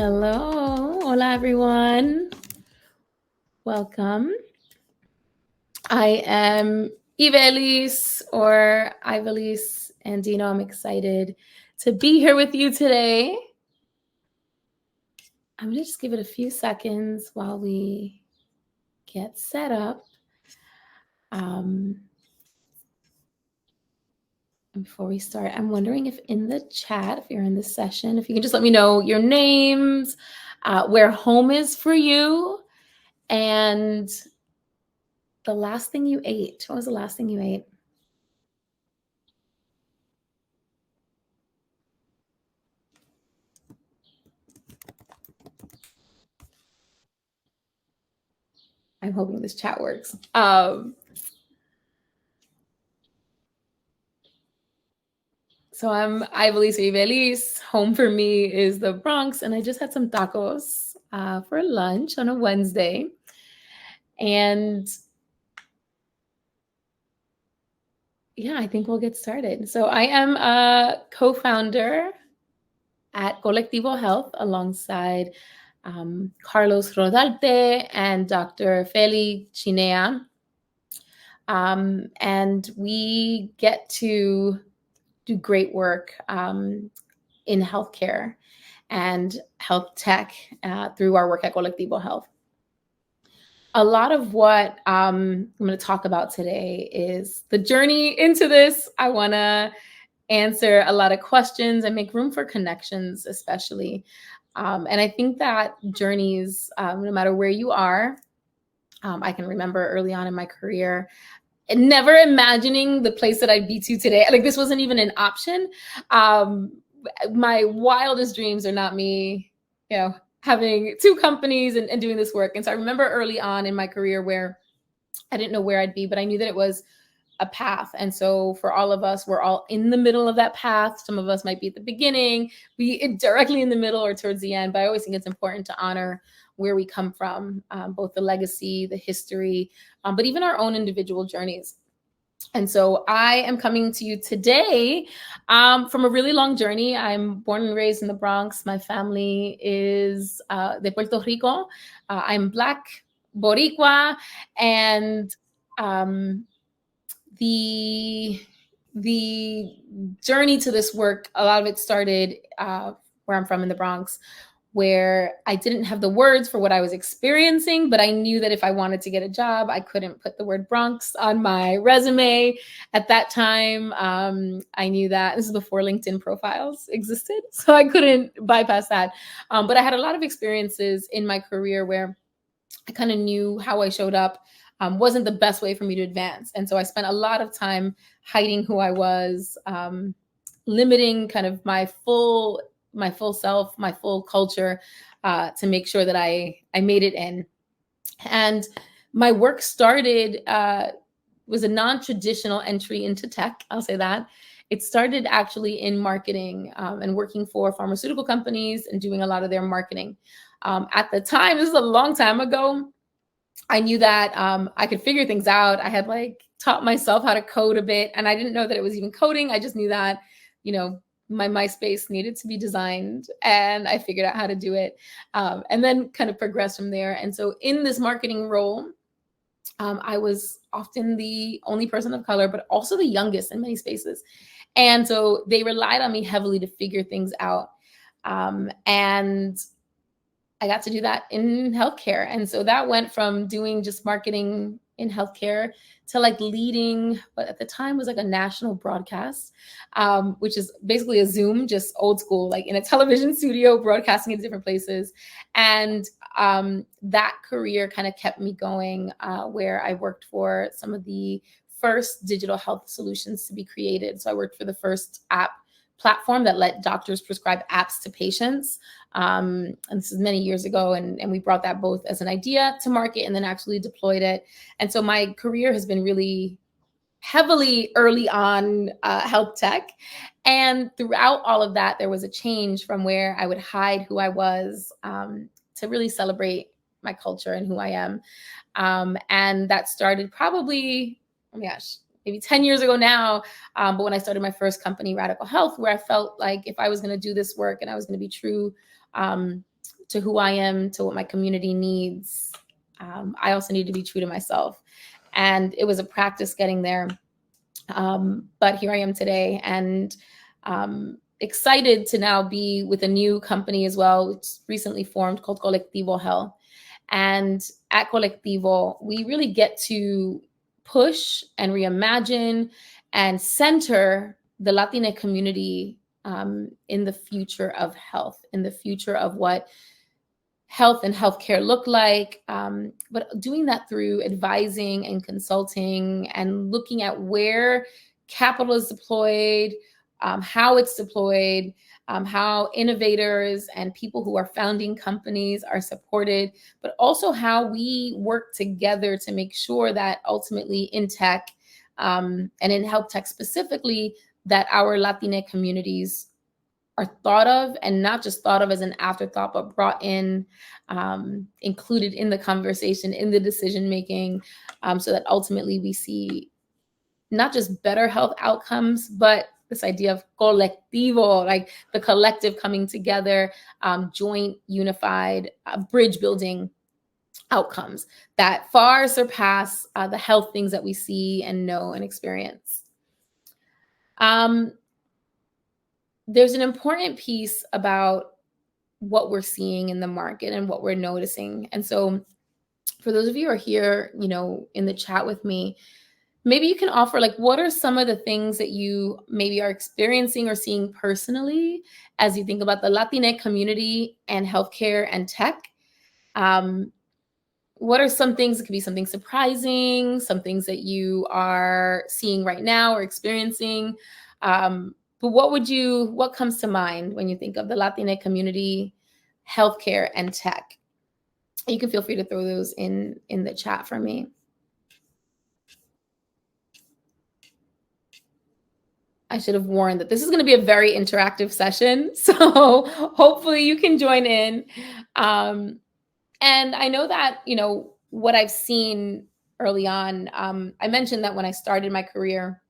Hello. Hola, everyone. Welcome. I am Ivelis or Ivelis Andino. I'm excited to be here with you today. I'm going to just give it a few seconds while we get set up. Before we start, I'm wondering if in the chat, if you're in this session, if you can just let me know your names, where home is for you, and the last thing you ate. What was the last thing you ate? I'm hoping this chat works. So I'm Ivelis. Home for me is the Bronx, and I just had some tacos for lunch on a Wednesday. And yeah, I think we'll get started. So I am a co-founder at Colectivo Health alongside Carlos Rodalte and Dr. Feli Chinea. And we get to do great work in healthcare and health tech through our work at Colectivo Health. A lot of what I'm going to talk about today is the journey into this. I want to answer a lot of questions and make room for connections, especially. And I think that journeys, no matter where you are, I can remember early on in my career, never imagining the place that I'd be to today. Like this wasn't even an option. My wildest dreams are not me, having two companies and doing this work. And so I remember early on in my career where I didn't know where I'd be, but I knew that it was a path. And so for all of us, we're all in the middle of that path. Some of us might be at the beginning, be directly in the middle or towards the end. But I always think it's important to honor where we come from, both the legacy, the history, but even our own individual journeys. And so I am coming to you today from a really long journey. I'm born and raised in the Bronx. My family is de Puerto Rico. I'm Black, Boricua, and the journey to this work, a lot of it started where I'm from in the Bronx, where I didn't have the words for what I was experiencing, but I knew that if I wanted to get a job, I couldn't put the word Bronx on my resume. At that time, I knew that this is before LinkedIn profiles existed, so I couldn't bypass that. But I had a lot of experiences in my career where I kind of knew how I showed up wasn't the best way for me to advance. And so I spent a lot of time hiding who I was, limiting kind of my full self, my full culture, to make sure that I made it in. And my work started, was a non-traditional entry into tech, I'll say that. It started actually in marketing and working for pharmaceutical companies and doing a lot of their marketing. At the time, this is a long time ago, I knew that I could figure things out. I had taught myself how to code a bit, and I didn't know that it was even coding. I just knew that, my MySpace needed to be designed, and I figured out how to do it, and then kind of progressed from there. And so in this marketing role, I was often the only person of color, but also the youngest in many spaces. And so they relied on me heavily to figure things out. And I got to do that in healthcare. And so that went from doing just marketing in healthcare to leading what at the time was a national broadcast, which is basically a Zoom, just old school, in a television studio, broadcasting in different places. And that career kind of kept me going, where I worked for some of the first digital health solutions to be created. So I worked for the first app platform that let doctors prescribe apps to patients. And this is many years ago. And we brought that both as an idea to market and then actually deployed it. And so my career has been really heavily early on health tech. And throughout all of that, there was a change from where I would hide who I was to really celebrate my culture and who I am. And that started probably, oh my gosh, maybe 10 years ago now. But when I started my first company, Radical Health, where I felt like if I was going to do this work and I was going to be true to who I am, to what my community needs, I also need to be true to myself. And it was a practice getting there. But here I am today, and excited to now be with a new company as well. It's recently formed, called Colectivo Health. And at Colectivo, we really get to push and reimagine and center the Latina community in the future of health, in the future of what health and healthcare look like, but doing that through advising and consulting and looking at where capital is deployed, how it's deployed, how innovators and people who are founding companies are supported, but also how we work together to make sure that ultimately in tech and in health tech specifically, that our Latina communities are thought of, and not just thought of as an afterthought, but brought in, included in the conversation, in the decision making, so that ultimately we see not just better health outcomes, but this idea of colectivo, like the collective coming together, joint, unified, bridge building outcomes that far surpass the health things that we see and know and experience. There's an important piece about what we're seeing in the market and what we're noticing. And so for those of you who are here, in the chat with me, maybe you can offer, like, what are some of the things that you maybe are experiencing or seeing personally as you think about the Latinx community and healthcare and tech? What are some things? It could be something surprising, some things that you are seeing right now or experiencing. But what comes to mind when you think of the Latinx community, healthcare, and tech? You can feel free to throw those in the chat for me. I should have warned that this is going to be a very interactive session, so hopefully you can join in. And I know that, what I've seen early on, I mentioned that when I started my career,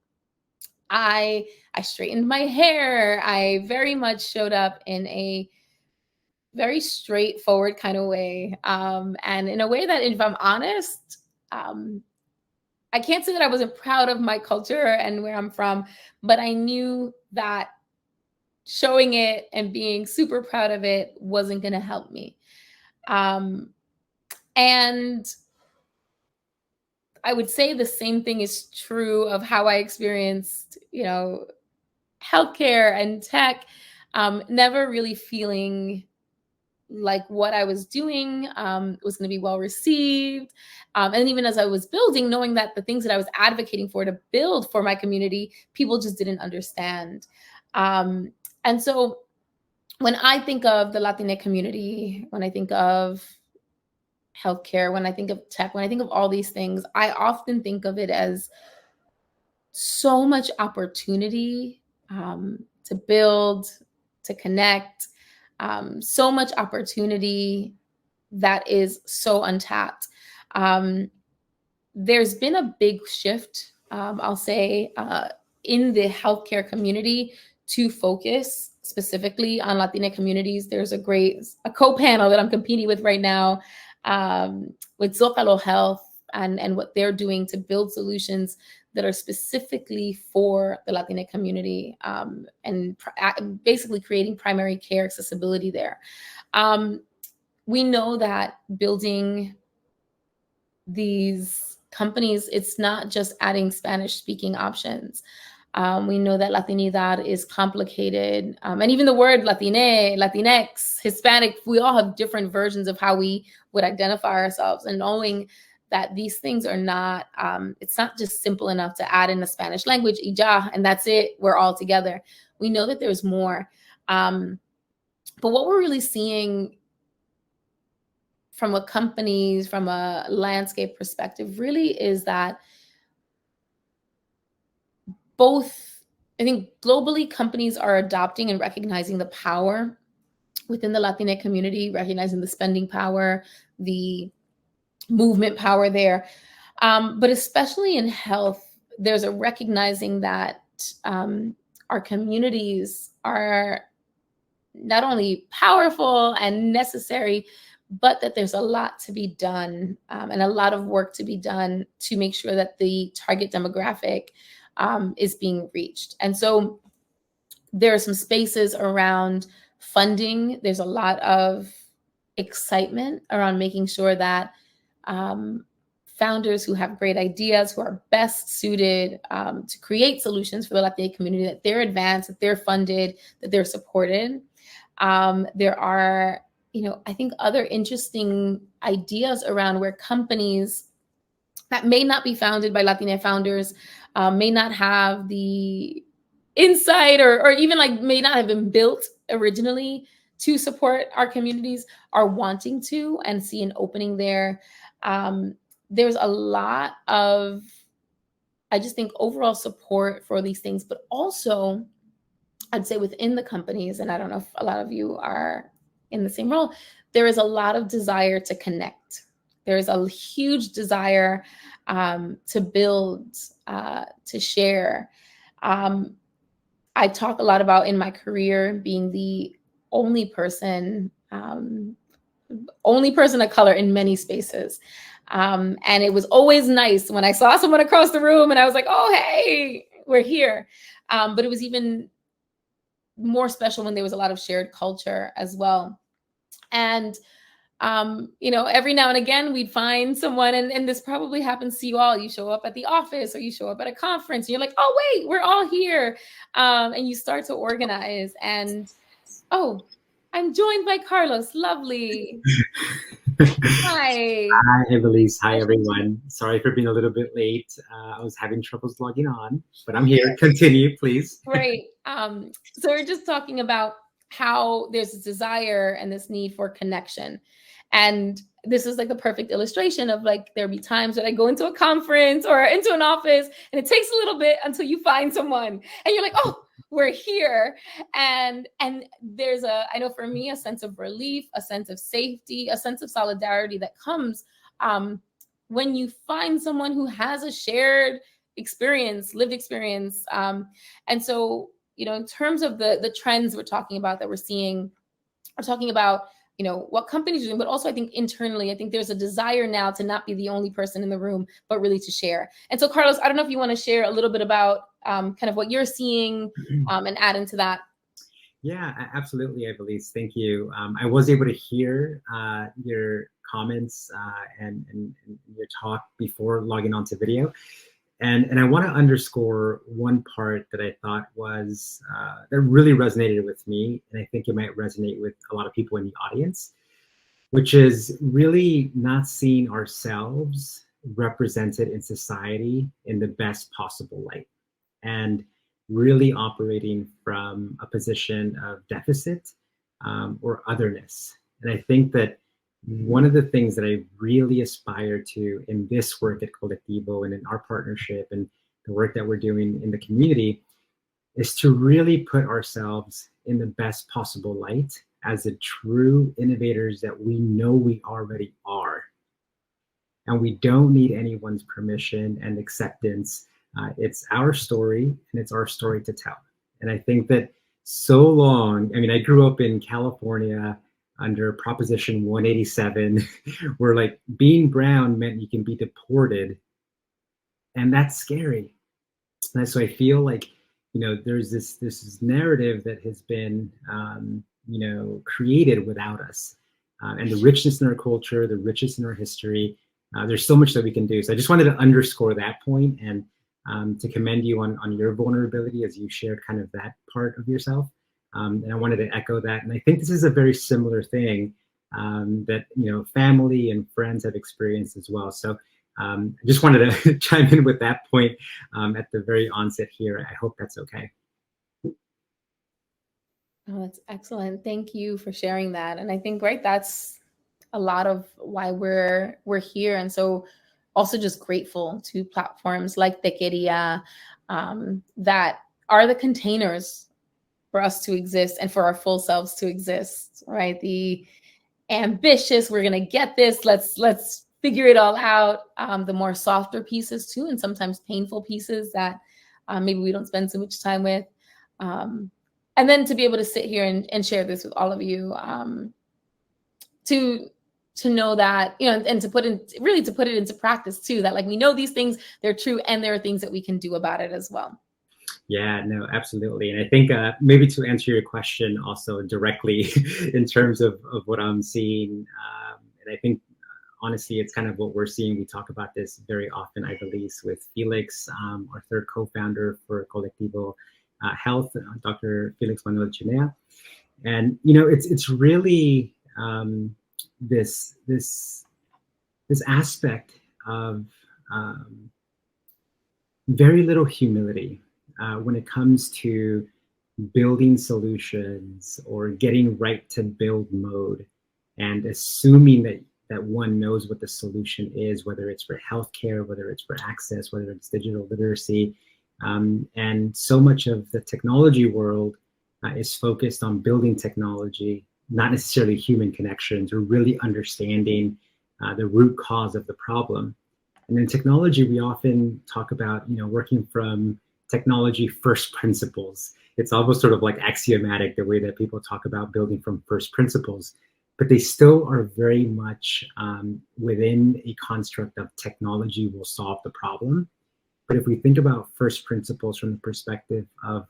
I straightened my hair. I very much showed up in a very straightforward kind of way. And in a way that, if I'm honest, I can't say that I wasn't proud of my culture and where I'm from, but I knew that showing it and being super proud of it wasn't going to help me. And I would say the same thing is true of how I experienced, healthcare and tech, never really feeling like what I was doing was going to be well received. And even as I was building, knowing that the things that I was advocating for to build for my community, people just didn't understand. And so when I think of the Latinx community, when I think of healthcare, when I think of tech, when I think of all these things, I often think of it as so much opportunity to build, to connect, so much opportunity that is so untapped. There's been a big shift, I'll say, in the healthcare community to focus specifically on Latina communities. There's a co-panel that I'm competing with right now with Zocalo Health and what they're doing to build solutions that are specifically for the Latina community, and basically creating primary care accessibility there. We know that building these companies, it's not just adding Spanish-speaking options. We know that Latinidad is complicated. And even the word Latine, Latinx, Hispanic, we all have different versions of how we would identify ourselves. And knowing that these things are not, it's not just simple enough to add in the Spanish language, y ya, and that's it, we're all together. We know that there's more. But what we're really seeing from a company's, from a landscape perspective, really is that both, I think globally, companies are adopting and recognizing the power within the Latinx community, recognizing the spending power, the movement power there. But especially in health, there's a recognizing that our communities are not only powerful and necessary, but that there's a lot to be done, and a lot of work to be done to make sure that the target demographic is being reached. And so there are some spaces around funding. There's a lot of excitement around making sure that founders who have great ideas, who are best suited to create solutions for the Latina community, that they're advanced, that they're funded, that they're supported. There are, I think other interesting ideas around where companies that may not be founded by Latina founders, may not have the insight, or even like may not have been built originally to support our communities, are wanting to and see an opening there. There's a lot of, I just think, overall support for these things, but also I'd say within the companies, and I don't know if a lot of you are in the same role, there is a lot of desire to connect. There is a huge desire to build, to share. I talk a lot about in my career being the only person of color in many spaces. And it was always nice when I saw someone across the room and I was like, oh, hey, we're here. But it was even more special when there was a lot of shared culture as well. And every now and again we'd find someone, and this probably happens to you all. You show up at the office or you show up at a conference and you're like, oh, wait, we're all here. And you start to organize and, oh, I'm joined by Carlos. Lovely. Hi. Hi, Evelise. Hi, everyone. Sorry for being a little bit late. I was having troubles logging on, but I'm here. Continue, please. Great. So we're just talking about how there's this desire and this need for connection. And this is like the perfect illustration of like, there'll be times that I go into a conference or into an office and it takes a little bit until you find someone and you're like, oh, we're here. And there's I know for me, a sense of relief, a sense of safety, a sense of solidarity that comes when you find someone who has a shared experience, lived experience. And so, in terms of the trends we're talking about that we're seeing, we're talking about, what companies are doing, but also I think internally, I think there's a desire now to not be the only person in the room, but really to share. And so, Carlos, I don't know if you want to share a little bit about kind of what you're seeing and add into that. Yeah, absolutely, Evelise. Thank you. I was able to hear your comments and your talk before logging on to video. And I want to underscore one part that I thought was, that really resonated with me, and I think it might resonate with a lot of people in the audience, which is really not seeing ourselves represented in society in the best possible light, and really operating from a position of deficit or otherness. And I think that one of the things that I really aspire to in this work at Colectivo and in our partnership and the work that we're doing in the community is to really put ourselves in the best possible light as the true innovators that we know we already are. And we don't need anyone's permission and acceptance. It's our story and it's our story to tell. And I think that so long, I mean, I grew up in California under Proposition 187, where like being brown meant you can be deported. And that's scary. And so I feel like, there's this narrative that has been, created without us. And the richness in our culture, the richness in our history, there's so much that we can do. So I just wanted to underscore that point and to commend you on your vulnerability as you shared kind of that part of yourself. And I wanted to echo that. And I think this is a very similar thing that, family and friends have experienced as well. So I just wanted to chime in with that point at the very onset here. I hope that's okay. Oh, that's excellent. Thank you for sharing that. And I think, right, that's a lot of why we're here. And so also just grateful to platforms like Techqueria that are the containers for us to exist and for our full selves to exist, right? The ambitious, we're gonna get this, let's figure it all out. The more softer pieces too, and sometimes painful pieces that maybe we don't spend so much time with. and then to be able to sit here and share this with all of you, to know that, you know, and to put in, really to put it into practice too, that like we know these things, they're true, and there are things that we can do about it as well. Yeah, no, absolutely. And I think maybe to answer your question also directly in terms of what I'm seeing, and I think honestly, it's kind of what we're seeing. We talk about this very often, I believe, with Felix, our third co-founder for Colectivo Health, Dr. Felix Manuel Chinea. And, you know, it's really this aspect of very little humility when it comes to building solutions or getting right to build mode, and assuming that one knows what the solution is, whether it's for healthcare, whether it's for access, whether it's digital literacy. And so much of the technology world is focused on building technology, not necessarily human connections or really understanding the root cause of the problem. And in technology, we often talk about, you know, working from technology first principles. It's almost sort of like axiomatic, the way that people talk about building from first principles, but they still are very much within a construct of technology will solve the problem. But if we think about first principles from the perspective of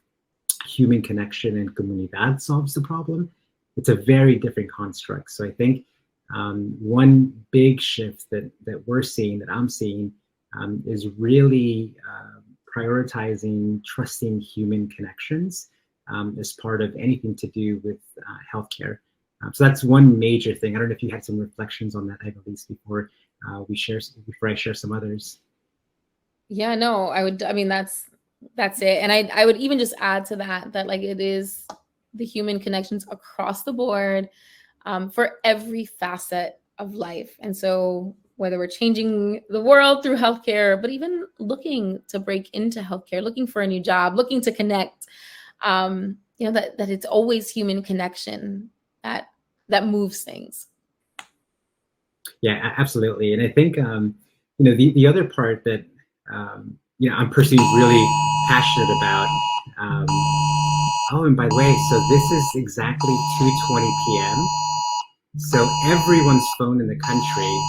human connection and comunidad solves the problem, it's a very different construct. So I think one big shift that we're seeing, that I'm seeing, is really prioritizing trusting human connections as part of anything to do with healthcare. So that's one major thing. I don't know if you had some reflections on that, Ivelisse, before before I share some others. Yeah, no, I would. I mean, that's it. And I would even just add to that like it is the human connections across the board, for every facet of life. And so whether we're changing the world through healthcare, but even looking to break into healthcare, looking for a new job, looking to connect, you know, that it's always human connection that moves things. Yeah, absolutely. And I think, you know, the other part that, you know, I'm personally really passionate about. Oh, and by the way, so this is exactly 2:20 p.m. So everyone's phone in the country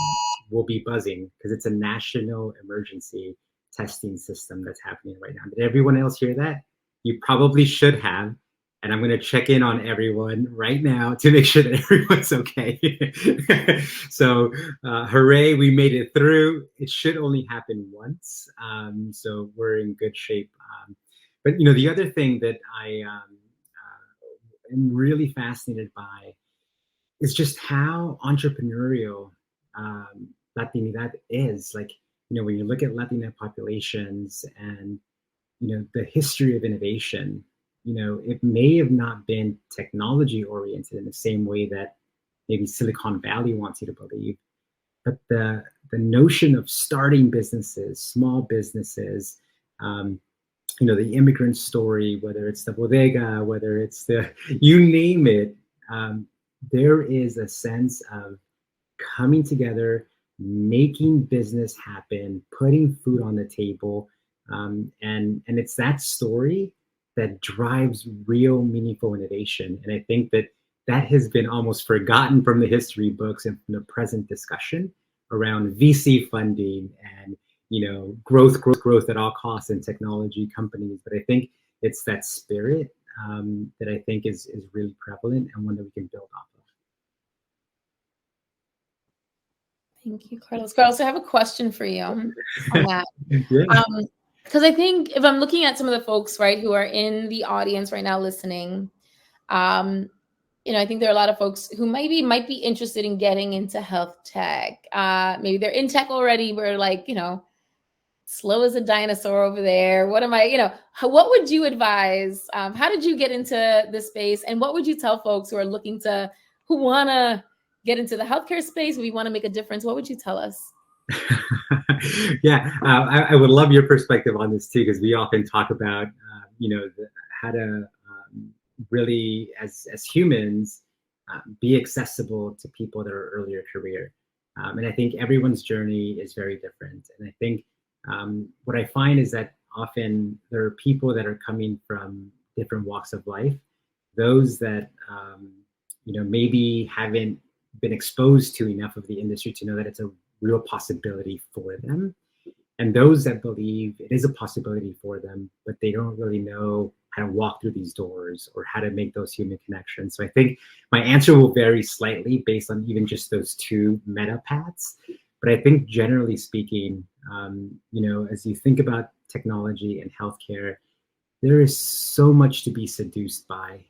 will be buzzing because it's a national emergency testing system that's happening right now. Did everyone else hear that? You probably should have. And I'm going to check in on everyone right now to make sure that everyone's okay. So hooray, we made it through. It should only happen once. So we're in good shape. But, you know, the other thing that I am really fascinated by is just how entrepreneurial Latinidad is. Like, you know, when you look at Latina populations and, you know, the history of innovation, you know, it may have not been technology oriented in the same way that maybe Silicon Valley wants you to believe, but the notion of starting businesses, small businesses, you know, the immigrant story, whether it's the bodega, whether it's the, you name it, there is a sense of coming together, making business happen, putting food on the table. And it's that story that drives real meaningful innovation. And I think that has been almost forgotten from the history books and from the present discussion around VC funding and, you know, growth at all costs in technology companies. But I think it's that spirit that I think is really prevalent and one that we can build off of. Thank you, Carlos. Carlos, I have a question for you on that. Yeah. Because I think if I'm looking at some of the folks, right, who are in the audience right now listening, you know, I think there are a lot of folks who might be interested in getting into health tech. Maybe they're in tech already. We're like, you know, slow as a dinosaur over there. What am I, you know, what would you advise? How did you get into this space? And what would you tell folks who are looking to, who want to get into the healthcare space? We want to make a difference. What would you tell us? Yeah, I would love your perspective on this too, because we often talk about, you know, how to really, as humans, be accessible to people that are earlier career. And I think everyone's journey is very different. And I think what I find is that often there are people that are coming from different walks of life those that maybe haven't been exposed to enough of the industry to know that it's a real possibility for them, and those that believe it is a possibility for them, but they don't really know how to walk through these doors or how to make those human connections. So I think my answer will vary slightly based on even just those two meta paths. But I think generally speaking, as you think about technology and healthcare, there is so much to be seduced by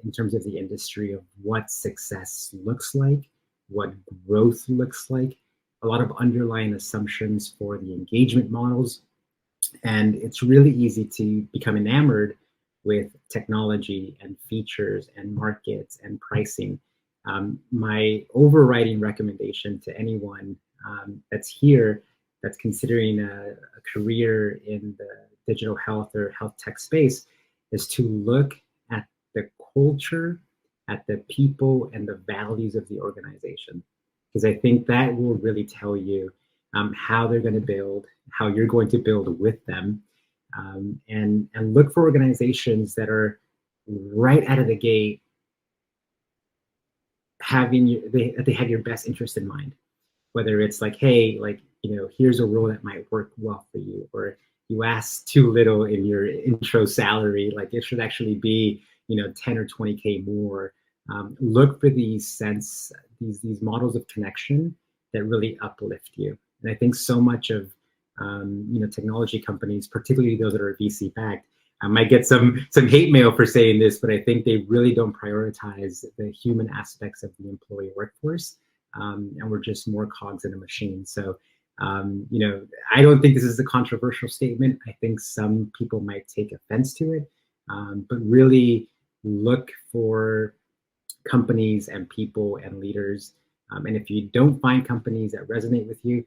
in terms of the industry of what success looks like, what growth looks like, a lot of underlying assumptions for the engagement models. And it's really easy to become enamored with technology and features and markets and pricing. My overriding recommendation to anyone that's here, that's considering a career in the digital health or health tech space, is to look at the culture, at the people, and the values of the organization. Because I think that will really tell you how they're going to build, how you're going to build with them, and look for organizations that are right out of the gate they have your best interest in mind. Whether it's like, hey, here's a role that might work well for you, or you ask too little in your intro salary, like it should actually be 10 or 20K more. Look for these models of connection that really uplift you. And I think so much of technology companies, particularly those that are VC backed, I might get some hate mail for saying this, but I think they really don't prioritize the human aspects of the employee workforce, and we're just more cogs in a machine. So I don't think this is a controversial statement. I think some people might take offense to it, but really look for companies and people and leaders. And if you don't find companies that resonate with you,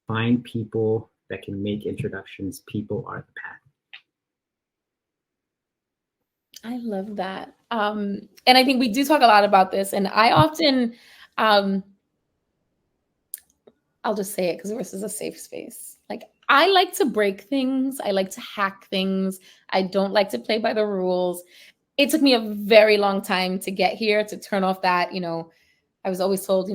find people that can make introductions. People are the path. I love that. And I think we do talk a lot about this. And I often, I'll just say it because this is a safe space. Like, I like to break things. I like to hack things. I don't like to play by the rules. It took me a very long time to get here, to turn off that, I was always told,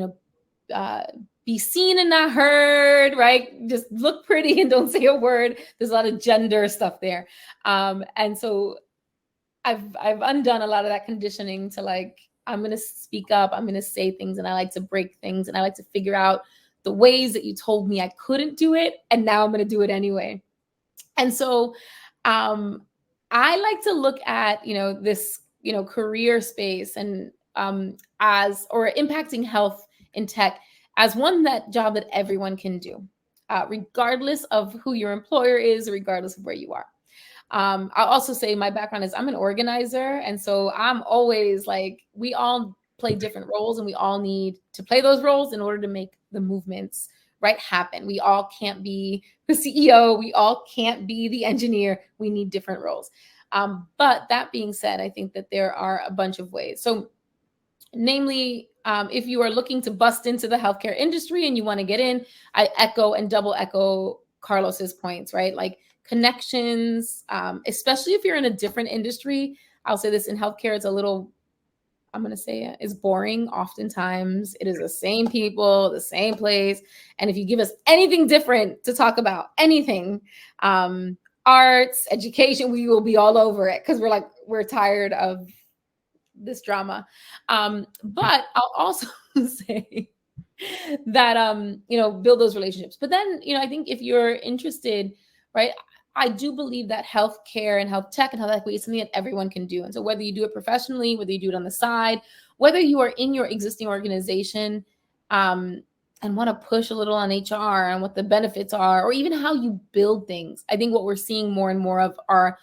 be seen and not heard, right? Just look pretty and don't say a word. There's a lot of gender stuff there. And so I've undone a lot of that conditioning to like, I'm going to speak up, I'm going to say things, and I like to break things, and I like to figure out the ways that you told me I couldn't do it, and now I'm going to do it anyway. And so I like to look at, this, career space and or impacting health in tech as one job that everyone can do, regardless of who your employer is, regardless of where you are. I'll also say my background is I'm an organizer. And so I'm always like, we all play different roles, and we all need to play those roles in order to make the movements happen. We all can't be the CEO. We all can't be the engineer. We need different roles. But that being said, I think that there are a bunch of ways. So namely, if you are looking to bust into the healthcare industry and you want to get in, I echo and double echo Carlos's points, right? Like, connections, especially if you're in a different industry. I'll say this: in healthcare, it's a little, I'm going to say it, it's boring. Oftentimes it is the same people, the same place. And if you give us anything different to talk about, anything, arts, education, we will be all over it, because we're tired of this drama. But I'll also say that, build those relationships. But then, I think if you're interested, right, I do believe that healthcare and health tech and health equity is something that everyone can do. And so whether you do it professionally, whether you do it on the side, whether you are in your existing organization and want to push a little on HR and what the benefits are, or even how you build things, I think what we're seeing more and more of are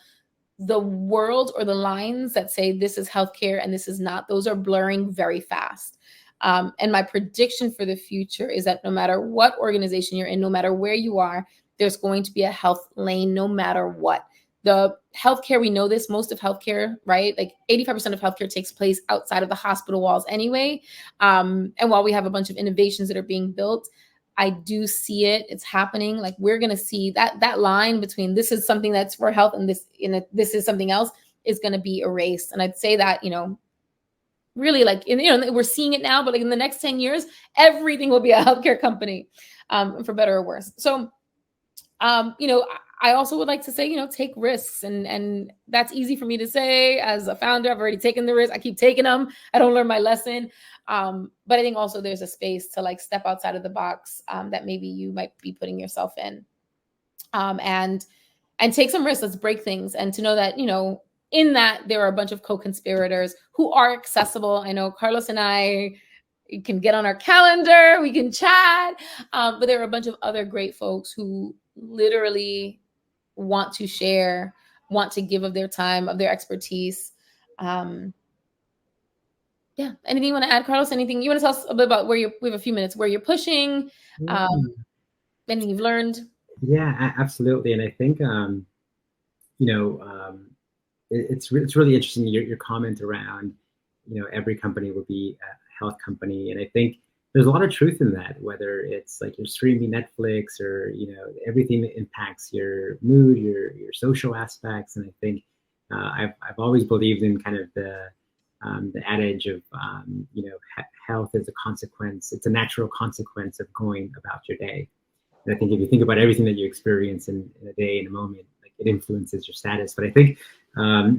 the world, or the lines that say this is healthcare and this is not. Those are blurring very fast. And my prediction for the future is that no matter what organization you're in, no matter where you are, there's going to be a health lane, no matter what. The healthcare, we know this, most of healthcare, right? Like 85% of healthcare takes place outside of the hospital walls anyway. And while we have a bunch of innovations that are being built, I do see it. It's happening. Like, we're going to see that line between this is something that's for health and this is something else. is going to be erased. And I'd say that, really, like, we're seeing it now, but like in the next 10 years, everything will be a healthcare company, for better or worse. So, I also would like to say, take risks, and that's easy for me to say as a founder. I've already taken the risk. I keep taking them. I don't learn my lesson. But I think also there's a space to like step outside of the box, that maybe you might be putting yourself in, and take some risks. Let's break things, and to know that, in that there are a bunch of co-conspirators who are accessible. I know Carlos and I can get on our calendar, we can chat, but there are a bunch of other great folks who literally want to share, want to give of their time, of their expertise. Yeah. Anything you want to add, Carlos? Anything you want to tell us a bit about we have a few minutes, where you're pushing, anything you've learned? Yeah, absolutely. And I think, it's really interesting, your comment around, every company will be a health company. And I think there's a lot of truth in that, whether it's like you're streaming Netflix or, everything that impacts your mood, your social aspects. And I think I've always believed in kind of the adage of, health is a consequence. It's a natural consequence of going about your day. And I think if you think about everything that you experience in a day, in a moment, like it influences your status. But I think,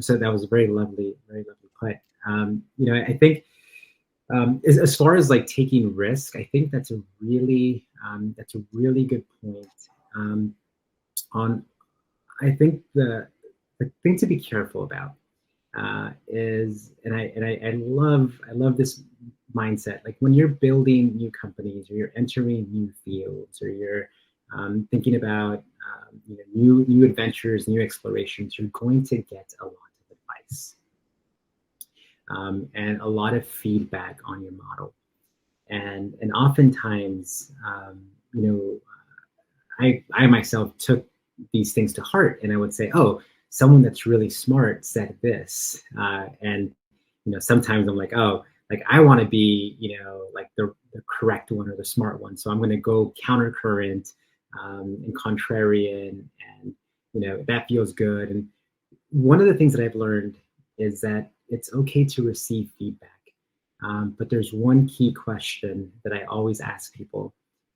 so that was a very lovely put. I think, as far as like taking risk, I think that's a really good point. I think the thing to be careful about, is, and I love this mindset. Like when you're building new companies, or you're entering new fields, or you're thinking about new adventures, new explorations, you're going to get a lot of advice, and a lot of feedback on your model, and oftentimes, I myself took these things to heart, and I would say, oh, someone that's really smart said this, and sometimes I'm like, oh, like I want to be, like the correct one or the smart one, so I'm going to go counter current, and contrarian, and that feels good. And one of the things that I've learned is that it's okay to receive feedback, but there's one key question that I always ask people,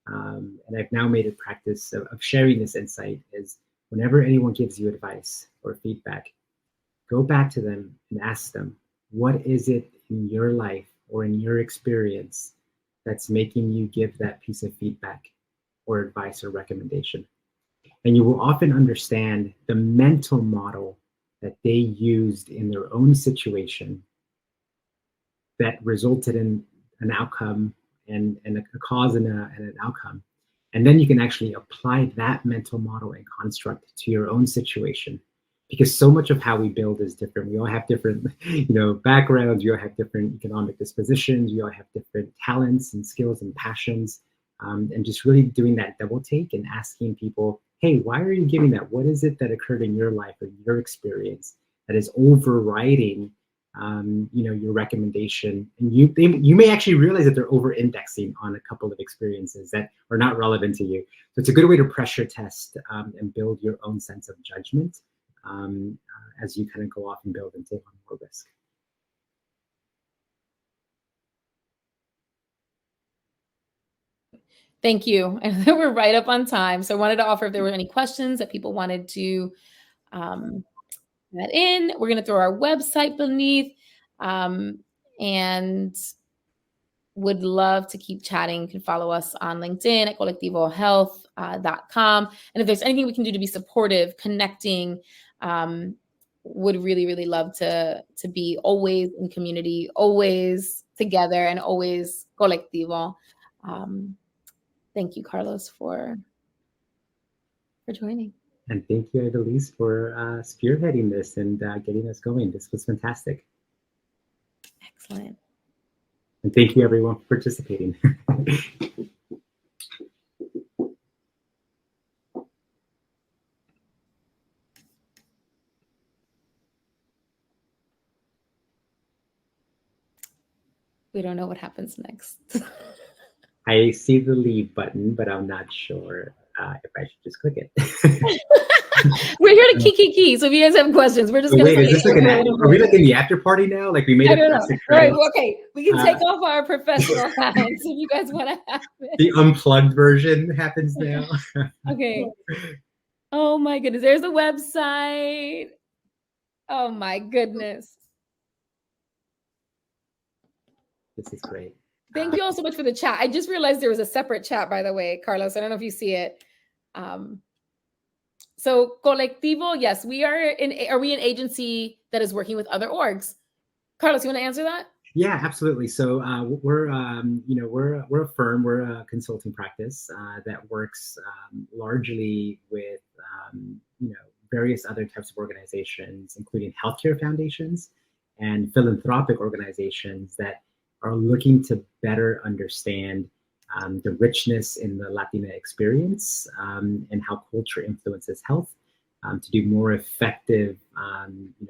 and I've now made a practice of sharing this insight, is whenever anyone gives you advice or feedback, go back to them and ask them, what is it in your life or in your experience that's making you give that piece of feedback or advice or recommendation? And you will often understand the mental model that they used in their own situation that resulted in an outcome, and a cause and an outcome. And then you can actually apply that mental model and construct to your own situation, because so much of how we build is different. We all have different, backgrounds. We all have different economic dispositions. We all have different talents and skills and passions. And just really doing that double take and asking people, hey, why are you giving that? What is it that occurred in your life or your experience that is overriding, your recommendation? And you may actually realize that they're over-indexing on a couple of experiences that are not relevant to you. So it's a good way to pressure test, and build your own sense of judgment, as you kind of go off and build and take on more risk. Thank you. And we're right up on time. So I wanted to offer if there were any questions that people wanted to add in. We're going to throw our website beneath, and would love to keep chatting. You can follow us on LinkedIn at colectivohealth.com. And if there's anything we can do to be supportive, connecting, would really, really love to be always in community, always together, and always Colectivo. Thank you, Carlos, for joining. And thank you, Idelise, for spearheading this and getting us going. This was fantastic. Excellent. And thank you, everyone, for participating. We don't know what happens next. I see the leave button, but I'm not sure if I should just click it. We're here to kiki. So if you guys have questions, we're just going to say. Wait, is this like are we like in the after party now? Like we made it past the Right. credits? Okay. We can take off our professional hats if you guys want to have it. The unplugged version happens now. Okay. Oh my goodness. There's the website. Oh my goodness. This is great. Thank you all so much for the chat. I just realized there was a separate chat, by the way, Carlos. I don't know if you see it. So Colectivo, yes, we are we an agency that is working with other orgs? Carlos, you want to answer that? Yeah, absolutely. So we're a firm, we're a consulting practice that works largely with various other types of organizations, including healthcare foundations and philanthropic organizations that are looking to better understand the richness in the Latina experience and how culture influences health, to do more effective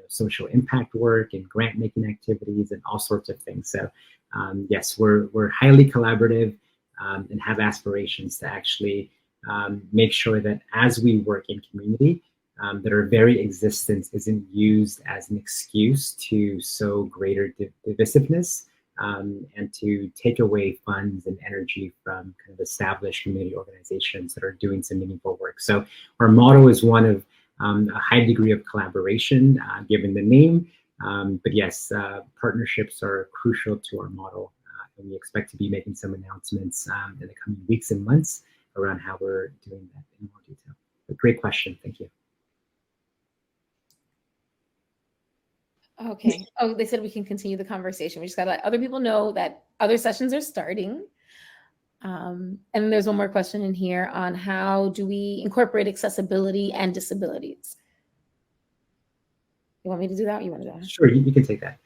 social impact work and grant making activities and all sorts of things. So yes, we're highly collaborative and have aspirations to actually make sure that as we work in community, that our very existence isn't used as an excuse to sow greater divisiveness and to take away funds and energy from kind of established community organizations that are doing some meaningful work. So our motto is one of a high degree of collaboration, given the name. But yes, partnerships are crucial to our model. And we expect to be making some announcements in the coming weeks and months around how we're doing that in more detail. But great question, thank you. Okay. Oh, they said we can continue the conversation. We just got to let other people know that other sessions are starting. And then there's one more question in here on how do we incorporate accessibility and disabilities? You want me to do that? Or you want to do that? Sure, you can take that.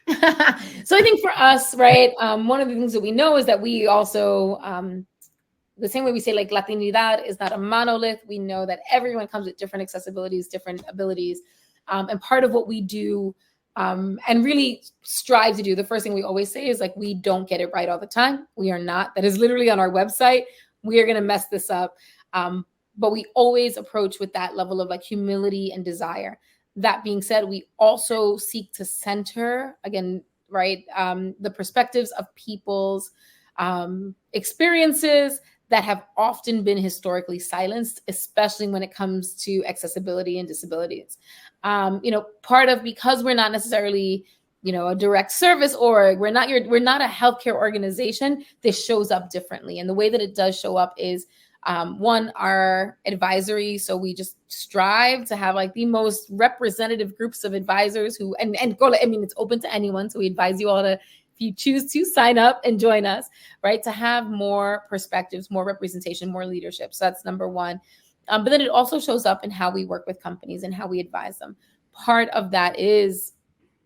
So I think for us, right, one of the things that we know is that we also, the same way we say like Latinidad is not a monolith. We know that everyone comes with different accessibilities, different abilities. And part of what we do and really strive to do, the first thing we always say is like, we don't get it right all the time. We are not. That is literally on our website. We are going to mess this up. But we always approach with that level of like humility and desire. That being said, we also seek to center, again, right, the perspectives of people's experiences that have often been historically silenced, especially when it comes to accessibility and disabilities. Part of, because we're not necessarily, a direct service org, we're not a healthcare organization, this shows up differently. And the way that it does show up is, one, our advisory. So we just strive to have like the most representative groups of advisors who, it's open to anyone. So we advise you all to, if you choose to sign up and join us, right, to have more perspectives, more representation, more leadership. So that's number one. But then it also shows up in how we work with companies and how we advise them. Part of that is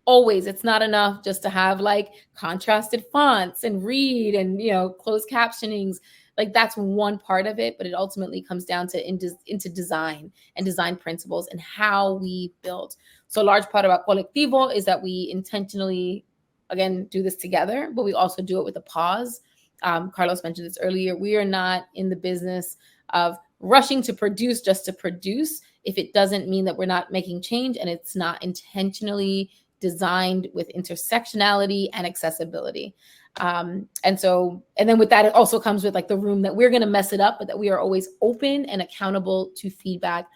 always, it's not enough just to have like contrasted fonts and read and, closed captionings. Like that's one part of it, but it ultimately comes down to into design and design principles and how we build. So a large part about Colectivo is that we intentionally, again, do this together, but we also do it with a pause. Carlos mentioned this earlier. We are not in the business of rushing to produce just to produce if it doesn't mean that we're not making change and it's not intentionally designed with intersectionality and accessibility. And then with that, it also comes with like the room that we're going to mess it up, but that we are always open and accountable to feedback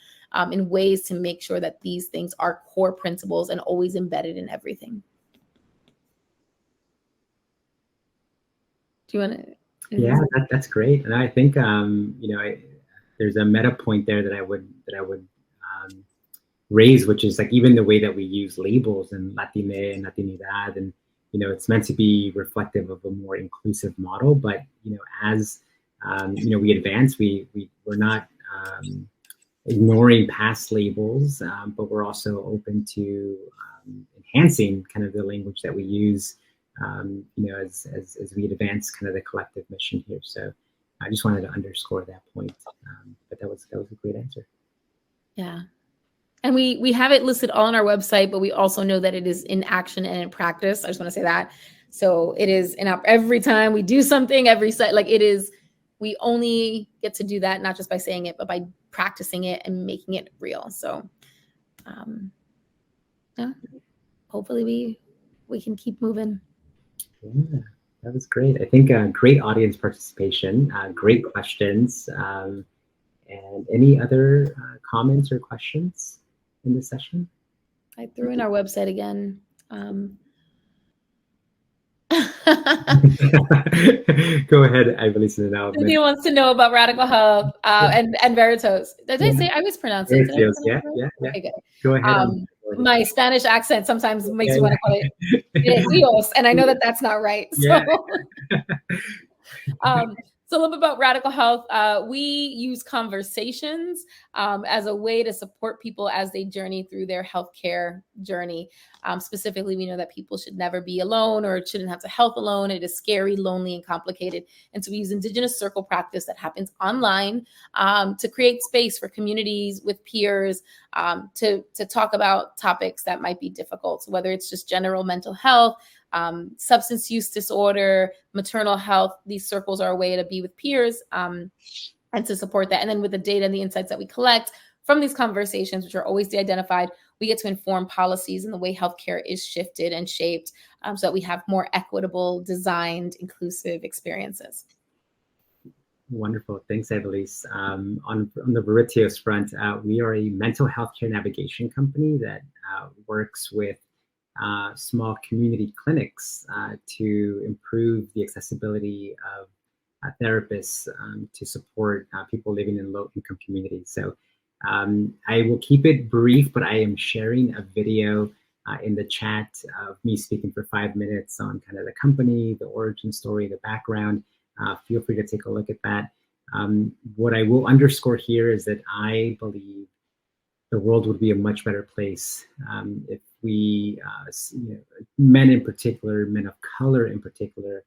in ways to make sure that these things are core principles and always embedded in everything. Do you want to? Yeah, that's great. And I think, there's a meta point there that I would raise, which is like even the way that we use labels and Latine and Latinidad, and it's meant to be reflective of a more inclusive model. But as we advance, we're not ignoring past labels, but we're also open to enhancing kind of the language that we use, as we advance kind of the collective mission here. So I just wanted to underscore that point. But that was a great answer. Yeah. And we have it listed all on our website, but we also know that it is in action and in practice. I just want to say that. So it is every time we do something, every site, like it is, we only get to do that, not just by saying it, but by practicing it and making it real. So yeah, hopefully we can keep moving. Yeah, that was great. I think great audience participation, great questions. And any other comments or questions in this session? I threw in our website again. Go ahead, I believe in now. Cynthia wants to know about Radical Health and Veritas. Did I say I was pronouncing it? Yeah. Okay, good. Go ahead. My Spanish accent sometimes makes you want to call it Dios, and I know that that's not right. So, so a little bit about Radical Health. We use conversations as a way to support people as they journey through their healthcare journey. Specifically, we know that people should never be alone or shouldn't have to health alone. It is scary, lonely, and complicated. And so we use Indigenous circle practice that happens online to create space for communities with peers to talk about topics that might be difficult. So whether it's just general mental health, substance use disorder, maternal health, these circles are a way to be with peers and to support that. And then with the data and the insights that we collect from these conversations, which are always de-identified, we get to inform policies and the way healthcare is shifted and shaped so that we have more equitable, designed, inclusive experiences. Wonderful. Thanks, Evelise. On the Veritios front, we are a mental health care navigation company that works with small community clinics to improve the accessibility of therapists to support people living in low-income communities. So I will keep it brief, but I am sharing a video in the chat of me speaking for 5 minutes on kind of the company, the origin story, the background. Feel free to take a look at that. What I will underscore here is that I believe the world would be a much better place if we, men in particular, men of color in particular,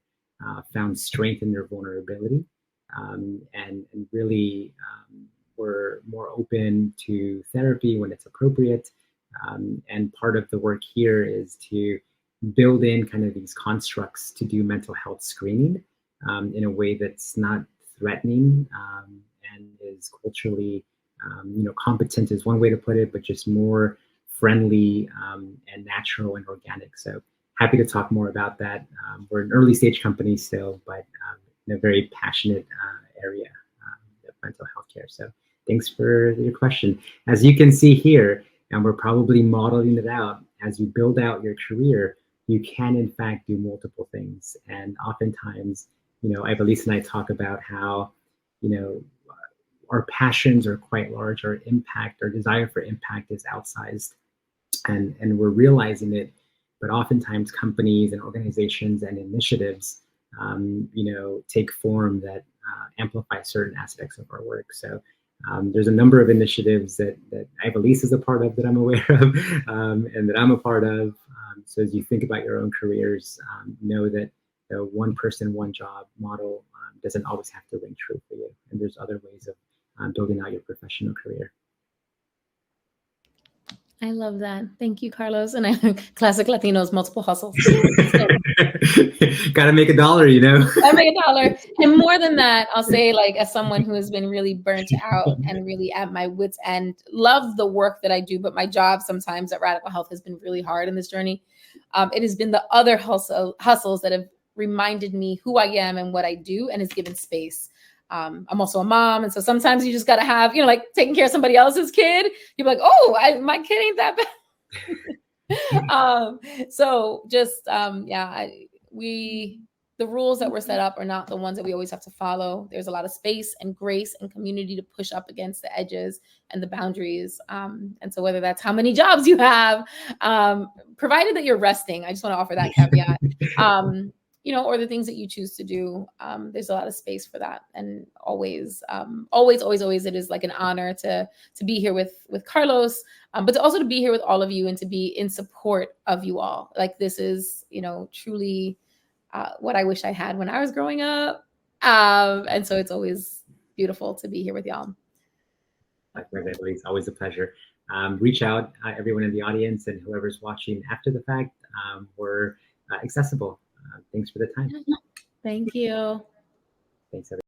found strength in their vulnerability and really were more open to therapy when it's appropriate. And part of the work here is to build in kind of these constructs to do mental health screening in a way that's not threatening and is culturally competent is one way to put it, but just more friendly and natural and organic. So happy to talk more about that. We're an early stage company still, but in a very passionate area of mental health care. So thanks for your question. As you can see here, and we're probably modeling it out, as you build out your career, you can in fact do multiple things. And oftentimes, Ivelisse and I talk about how, our passions are quite large, our impact, our desire for impact is outsized, and we're realizing it. But oftentimes companies and organizations and initiatives, take form that amplify certain aspects of our work. So there's a number of initiatives that Ivelisse is a part of that I'm aware of and that I'm a part of. So as you think about your own careers, know that the one person, one job model doesn't always have to ring true for you. And there's other ways of building out your professional career. I love that. Thank you, Carlos. And classic Latinos, multiple hustles. Gotta make $1, Gotta make $1. And more than that, I'll say, like, as someone who has been really burnt out and really at my wit's end, love the work that I do, but my job sometimes at Radical Health has been really hard in this journey. It has been the other hustles that have reminded me who I am and what I do, and has given space. I'm also a mom, and so sometimes you just got to have, like taking care of somebody else's kid. You're like, oh, my kid ain't that bad. So just the rules that were set up are not the ones that we always have to follow. There's a lot of space and grace and community to push up against the edges and the boundaries. And so whether that's how many jobs you have, provided that you're resting, I just want to offer that caveat. Or the things that you choose to do. There's a lot of space for that. And always, it is like an honor to be here with Carlos, but to also to be here with all of you and to be in support of you all. Like, this is, truly what I wish I had when I was growing up. And so it's always beautiful to be here with y'all. Likewise, Evelise, always a pleasure. Reach out, everyone in the audience and whoever's watching after the fact. We're accessible. Thanks for the time. Thank you. Thanks, everyone.